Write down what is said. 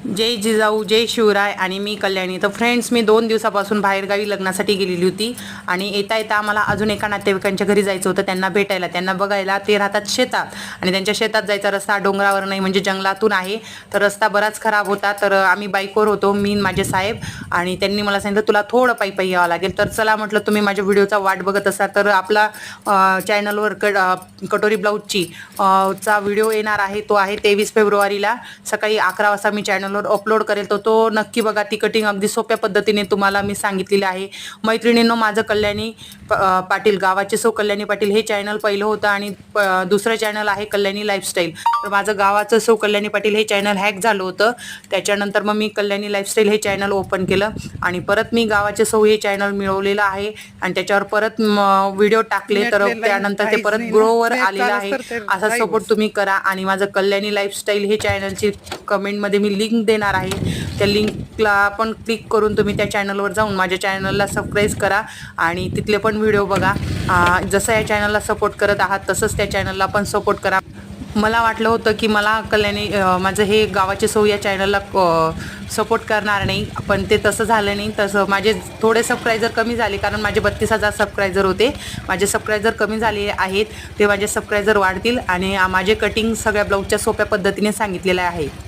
जय जिजाऊ जय शिवराय आणि मी कल्याणी। तर फ्रेंड्स, मी 2 दिवसापासून बाहेरगावी लग्नासाठी गेलेली होती आणि येता येता आम्हाला अजून एका नातेवाईकांच्या घरी जायचं होतं, त्यांना भेटायला, त्यांना बघायला। ते राहतात शेतात आणि त्यांच्या शेतात जायचा रस्ता डोंगरावर नाही, म्हणजे जंगलातून आहे। तर रस्ता बराच खराब होता। तर आम्ही बाईकवर होतो, मी माझे साहेब, आणि त्यांनी मला सांगितलं तुला थोडं पायी पायी यावं लागेल। तर चला म्हटलं, तुम्ही माझ्या व्हिडिओचा वाट बघत असाल तर आपला चॅनलवर कटोरी ब्लाऊजची चा व्हिडिओ येणार आहे। तो आहे 23 फेब्रुवारीला सकाळी 11 वाजता मी चॅनलवर अपलोड करेल, तो नक्की बघा। ती कटिंग अगदी सोप्या पद्धतीने तुम्हाला मी सांगितलेली आहे। मैत्रिणींनो, माझं कल्याणी पाटील, गावाचे सौ कल्याणी पाटील हे चॅनल पहिलं होतं आणि दुसरं चॅनल आहे कल्याणी लाईफस्टाईल। तर माझं गावाचं सौ कल्याणी पाटील हे चॅनल हॅक झालं होतं, त्याच्यानंतर मग मी कल्याणी लाईफस्टाईल हे चॅनल ओपन केलं आणि परत मी गावाचे सौ हे चॅनल मिळवलेलं आहे आणि त्याच्यावर परत व्हिडिओ टाकले। तर त्यानंतर ते परत ग्रोवर आलेलं आहे। असा सपोर्ट तुम्ही करा आणि माझं कल्याणी लाईफस्टाईल हे चॅनलची कमेंटमध्ये मी लिंक देणार आहे, त्या लिंकला पण क्लिक करून तुम्ही त्या चॅनलवर जाऊन माझ्या चॅनलला सबस्क्राईब करा आणि तिथले पण व्हिडिओ बघा। जसं या चॅनलला सपोर्ट करत आहात तसंच त्या चॅनलला पण सपोर्ट करा। मला वाटलं होतं की मला कल्याणी माझं हे गावाचे सौ या चॅनलला सपोर्ट करणार नाही, पण ते तसं झालं नाही। तसं माझे थोडे सबस्क्रायबर कमी झाले, कारण माझे 32,000 सबस्क्रायबर होते। माझे सबस्क्रायबर कमी झाले आहेत, ते माझे सबस्क्रायबर वाढतील आणि माझे कटिंग सगळ्या ब्लाऊजच्या सोप्या पद्धतीने सांगितलेलं आहे।